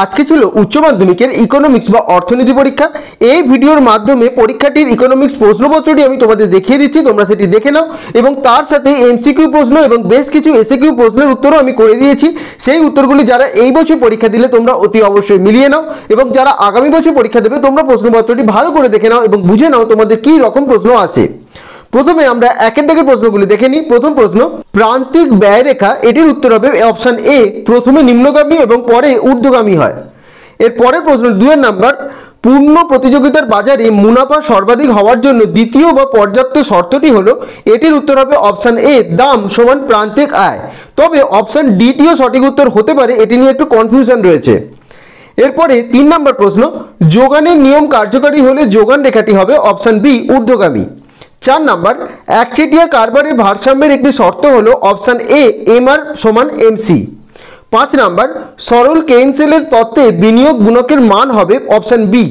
আজকে ছিল উচ্চ মাধ্যমিকের ইকোনমিক্স বা অর্থনীতি পরীক্ষা। এই ভিডিওর মাধ্যমে পরীক্ষাটির ইকোনমিক্স প্রশ্নপত্রটি আমি তোমাদের দেখিয়ে দিচ্ছি, তোমরা সেটি দেখে নাও এবং তার সাথে এমসিকিউ প্রশ্ন এবং বেশ কিছু এসএকিউ প্রশ্নের উত্তরও আমি করে দিয়েছি। সেই উত্তরগুলি যারা এই বছর পরীক্ষা দিলে তোমরা অতি অবশ্যই মিলিয়ে নাও এবং যারা আগামী বছর পরীক্ষা দেবে তোমরা প্রশ্নপত্রটি ভালো করে দেখে নাও এবং বুঝে নাও তোমাদের কী রকম প্রশ্ন আসে। প্রথমে আমরা একের দাগের প্রশ্নগুলি দেখে নিই। প্রথম প্রশ্ন, প্রান্তিক ব্যয়রেখা, এটির উত্তর হবে অপশন এ, প্রথমে নিম্নগামী এবং পরে ঊর্ধ্বগামী হয়। এর পরের প্রশ্ন 2 নাম্বার, পূর্ণ প্রতিযোগিতার বাজারে মুনাফা সর্বাধিক হওয়ার জন্য দ্বিতীয় বা পর্যাপ্ত শর্তটি হলো, এটির উত্তর হবে অপশন এ, দাম সমান প্রান্তিক আয়। তবে অপশন ডিটিও সঠিক উত্তর হতে পারে, এটি নিয়ে একটু কনফিউশন রয়েছে। এরপরে 3 নম্বর প্রশ্ন, যোগানের নিয়ম কার্যকারী হলে যোগান রেখাটি হবে অপশন বি, ঊর্ধ্বগামী। 4 নাম্বার, একচেটিয়া কারবারে ভারসাম্যের একটি শর্ত হলো অপশন এ, এমআর সমান এমসি। 5 নাম্বার, সরল কেইনসেলের তত্ত্বে বিনিয়োগ গুণকের মান হবে অপশন বি।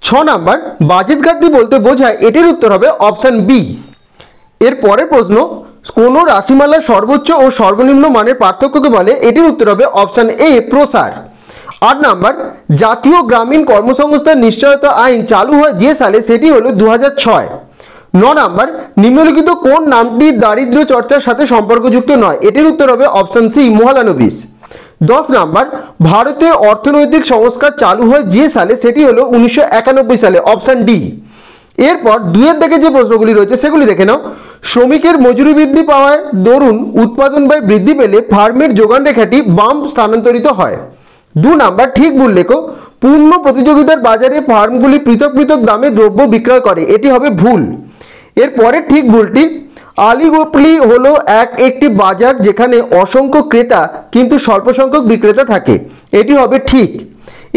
6 নাম্বার, বাজেট ঘাটতি বলতে বোঝায়, এটির উত্তর হবে অপশন বি। এর পরের প্রশ্ন, কোন রাশিমালার সর্বোচ্চ ও সর্বনিম্ন মানের পার্থক্যকে বলে, এটির উত্তর হবে অপশন এ, প্রসার। 8 নাম্বার, জাতীয় গ্রামীণ কর্মসংস্থান নিশ্চয়তা আইন চালু হয় যে সালে, সেটি হলো 2006। 9 নাম্বার, নিম্নলিখিত কোন নামটি দারিদ্র্য চর্চার সাথে সম্পর্কযুক্ত নয়, এটির উত্তর হবে অপশন সি, মহালানবিস। 10 নাম্বার, ভারতে অর্থনৈতিক সংস্কার চালু হয় যে সালে, সেটি হলো 1991 সালে, অপশন ডি। এরপর 2 দাগে যে প্রশ্নগুলি রয়েছে সেগুলি দেখে নাও। শ্রমিকের মজুরি বৃদ্ধি পাওয়ার দরুন উৎপাদন ব্যয় বৃদ্ধি পেলে ফার্মের যোগান রেখাটি বাম স্থানান্তরিত হয়। 2 নাম্বার, ঠিক ভুল লেখো। পূর্ণ প্রতিযোগিতার বাজারে ফার্মগুলি পৃথক পৃথক দামে দ্রব্য বিক্রয় করে, এটি হবে ভুল। এরপরে ঠিক ভুলটি, অলিগোপলি হলো একটি বাজার যেখানে অসংখ্য ক্রেতা কিন্তু স্বল্প সংখ্যক বিক্রেতা থাকে, এটি হবে ঠিক।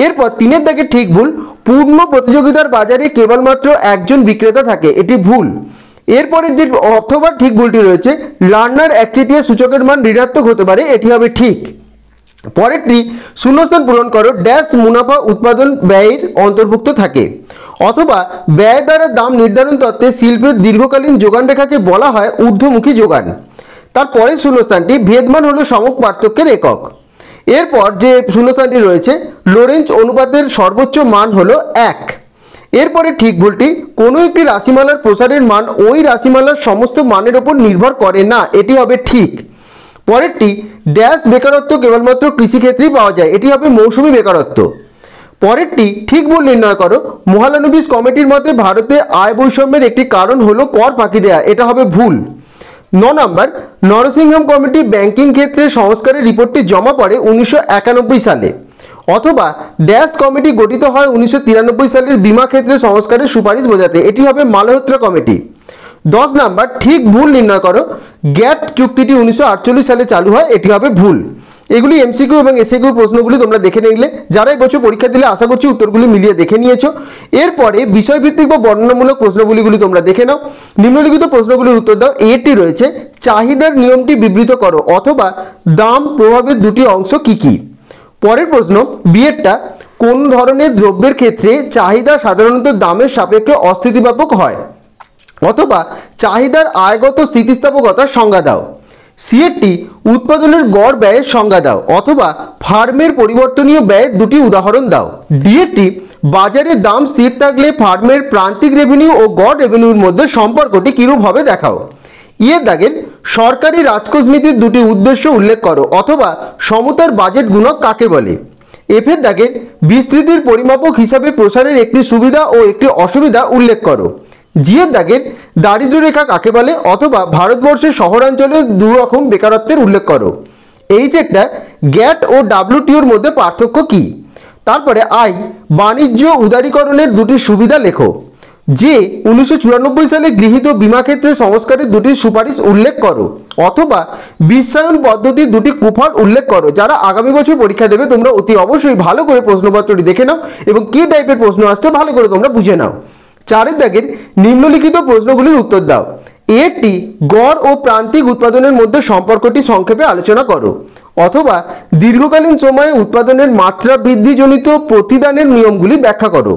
এরপর 3 দাগে ঠিক ভুল, পূর্ণ প্রতিযোগিতার বাজারে কেবলমাত্র একজন বিক্রেতা থাকে, এটি ভুল। এরপরের যে অথবা ঠিক ভুলটি রয়েছে, লার্নার একচেটিয়া সূচকের মান ঋণাত্মক হতে পারে, এটি হবে ঠিক। পরেরটি, শূন্যস্থান পূরণ করো, ড্যাশ মুনাফা উৎপাদন ব্যয়ের অন্তর্ভুক্ত থাকে, অথবা ব্যয় দ্বারা দাম নির্ধারণ তত্ত্বে শিল্পের দীর্ঘকালীন যোগান রেখাকে বলা হয় ঊর্ধ্বমুখী যোগান। তারপরে শূন্যস্থানটি, ভেদমান হলো সমক পার্থক্যের একক। এরপর যে শূন্যস্থানটি রয়েছে, লোরেঞ্জ অনুপাতের সর্বোচ্চ মান হলো 1। এরপরে ঠিক ভুলটি, কোনো একটি রাশিমালার প্রসারের মান ওই রাশিমালার সমস্ত মানের ওপর নির্ভর করে না, এটি হবে ঠিক। পরেরটি, ড্যাশ বেকারত্ব কেবলমাত্র কৃষিক্ষেত্রেই পাওয়া যায়, এটি হবে মৌসুমি বেকারত্ব। পরেরটি, ঠিক ভুল নির্ণয় করো। মহালানবিস কমিটির মতে ভারতে আয় বৈষম্যের একটি কারণ হলো কর ফাঁকি দেয়া, এটা হবে ভুল। 9 নাম্বার, নরসিংহাম কমিটি ব্যাংকিং ক্ষেত্রে সংস্কারের রিপোর্টটি জমা পড়ে 1991 সালে, অথবা ড্যাশ কমিটি গঠিত হয় 1993 সালের বীমা ক্ষেত্রে সংস্কারের সুপারিশ বোঝাতে, এটি হবে মালহোত্রা কমিটি। 10 নাম্বার, ঠিক ভুল নির্ণয় করো। গ্যাট চুক্তিটি 1948 সালে চালু হয়, এটি হবে ভুল। এগুলি এমসিকিউ এবং এসএকিউ প্রশ্নগুলি তোমরা দেখে নিলে, যারা এবছর পরীক্ষা দিলে আশা করছি উত্তরগুলি মিলিয়ে দেখে নিয়েছো। এরপরে বিষয়ভিত্তিক বা বর্ণনামূলক প্রশ্নগুলিগুলি তোমরা দেখে নাও। নিম্নলিখিত প্রশ্নগুলির উত্তর দাও। এটি রয়েছে, চাহিদার নিয়মটি বিবৃত করো, অথবা দাম প্রভাবের দুটি অংশ কি কি। পরের প্রশ্ন, বিয়েরটা, কোন ধরনের দ্রব্যের ক্ষেত্রে চাহিদা সাধারণত দামের সাপেক্ষে অস্থিতিব্যাপক হয়, অথবা চাহিদার আয়গত স্থিতিস্থাপকতার সংজ্ঞা দাও। সিএরটি, উৎপাদনের গড় ব্যয়ের সংজ্ঞা দাও, অথবা ফার্মের পরিবর্তনীয় ব্যয়ের দুটি উদাহরণ দাও। ডিএরটি, বাজারে দাম স্থির থাকলে ফার্মের প্রান্তিক রেভিনিউ ও গড় রেভিনিউর মধ্যে সম্পর্কটি কিরূপ হবে দেখাও। ইয়ের দাগের, সরকারি রাজকোষ নীতির দুটি উদ্দেশ্য উল্লেখ করো, অথবা সমতার বাজেট গুণক কাকে বলে। এফের দাগের, বিস্তৃতির পরিমাপক হিসাবে প্রসারের একটি সুবিধা ও একটি অসুবিধা উল্লেখ করো। জিয়ের দাগের, দারিদ্র্য রেখা কাকে বলে, অথবা ভারতবর্ষের শহরাঞ্চলে দুরকম বেকারত্বের উল্লেখ করো। এইচেরটা, গ্যাট ও ডাব্লিউটিওর মধ্যে পার্থক্য কি। তারপরে আই, বাণিজ্য উদারীকরণের দুটি সুবিধা লেখো। যে 1994 সালে গৃহীত বীমা ক্ষেত্রে সংস্কারের দুটি সুপারিশ উল্লেখ করো, অথবা বিশ্বায়ন পদ্ধতির দুটি কুফল উল্লেখ করো। যারা আগামী বছর পরীক্ষা দেবে তোমরা অতি অবশ্যই ভালো করে প্রশ্নপত্রটি দেখে নাও এবং কী টাইপের প্রশ্ন আসছে ভালো করে তোমরা বুঝে নাও। 4 দাগের, নিম্নলিখিত প্রশ্নগুলির উত্তর দাও। এটি, গড় ও প্রান্তিক উৎপাদনের মধ্যে সম্পর্কটি সংক্ষেপে আলোচনা করো, অথবা দীর্ঘকালীন সময়ে উৎপাদনের মাত্রা বৃদ্ধিজনিত প্রতিদানের নিয়মগুলি ব্যাখ্যা করো।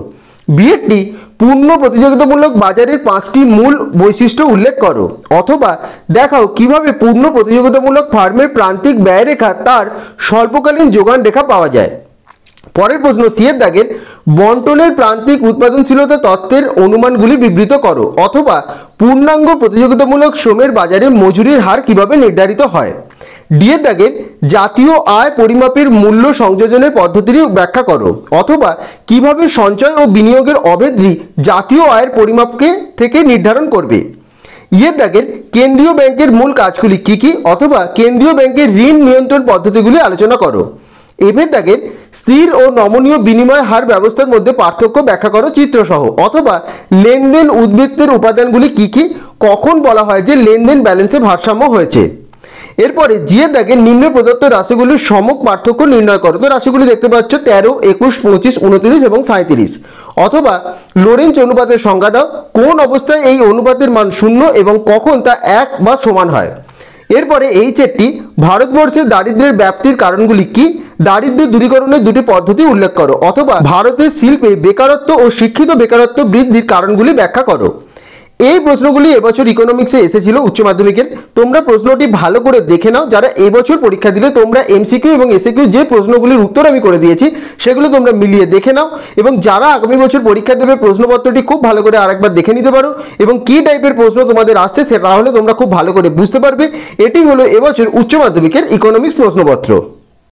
বিএডটি, পূর্ণ প্রতিযোগিতামূলক বাজারের 5টি মূল বৈশিষ্ট্য উল্লেখ করো, অথবা দেখাও কিভাবে পূর্ণ প্রতিযোগিতামূলক ফার্মের প্রান্তিক ব্যয়রেখা তার স্বল্পকালীন যোগান রেখা পাওয়া যায়। পরের প্রশ্ন সি এর দাগের বন্টনের প্রান্তিক উৎপাদনশীলতা তত্ত্বের অনুমানগুলি বিবৃত করো, অথবা পূর্ণাঙ্গ প্রতিযোগিতামূলক শ্রমের বাজারে মজুরির হার কিভাবে নির্ধারিত হয়। ডি এর দাগের জাতীয় আয় পরিমাপের মূল্য সংযোজনের পদ্ধতিটি ব্যাখ্যা করো, অথবা কিভাবে সঞ্চয় ও বিনিয়োগের অভেদ্রি জাতীয় আয়ের পরিমাপকে থেকে নির্ধারণ করবে। ইয়ের দাগের কেন্দ্রীয় ব্যাংকের মূল কাজগুলি কী কী, অথবা কেন্দ্রীয় ব্যাংকের ঋণ নিয়ন্ত্রণ পদ্ধতিগুলি আলোচনা করো। এফের দাগের স্থির ও নমনীয় বিনিময় হার ব্যবস্থার মধ্যে পার্থক্য ব্যাখ্যা করো চিত্রসহ, অথবা লেনদেন উদ্বৃত্তের উপাদানগুলি কী কী, কখন বলা হয় যে লেনদেন ব্যালেন্সে ভারসাম্য হয়েছে। এরপরে জি এর দাগে নিম্ন প্রদত্ত রাশিগুলির সমক পার্থক্য নির্ণয় করো। তো রাশিগুলি দেখতে পাচ্ছ 13, 21, 25, 29 এবং 37, অথবা লোরেঞ্জ অনুপাতের সংজ্ঞা দাও, কোন অবস্থায় এই অনুপাতের মান 0 এবং কখন তা 1 বা সমান হয়। এরপরে এই চেটটি ভারতবর্ষের দারিদ্র্যের ব্যাপ্তির কারণগুলি কি, দারিদ্র্য দূরীকরণের দুটি পদ্ধতি উল্লেখ করো, অথবা ভারতের শিল্পে বেকারত্ব ও শিক্ষিত বেকারত্ব বৃদ্ধির কারণগুলি ব্যাখ্যা করো। এই প্রশ্নগুলি এবছর ইকোনমিক্সে এসেছিল উচ্চ মাধ্যমিকের। তোমরা প্রশ্নটি ভালো করে দেখে নাও। যারা এবছর পরীক্ষা দিলে তোমরা এমসিকিউ এবং এসএকিউ যে প্রশ্নগুলির উত্তর আমি করে দিয়েছি সেগুলো তোমরা মিলিয়ে দেখে নাও, এবং যারা আগামী বছর পরীক্ষা দেবে প্রশ্নপত্রটি খুব ভালো করে আরেকবার দেখে নিতে পারো, এবং কী টাইপের প্রশ্ন তোমাদের আসছে সেটা হলে তোমরা খুব ভালো করে বুঝতে পারবে। এটি হলো এবছর উচ্চ মাধ্যমিকের ইকোনমিক্স প্রশ্নপত্র।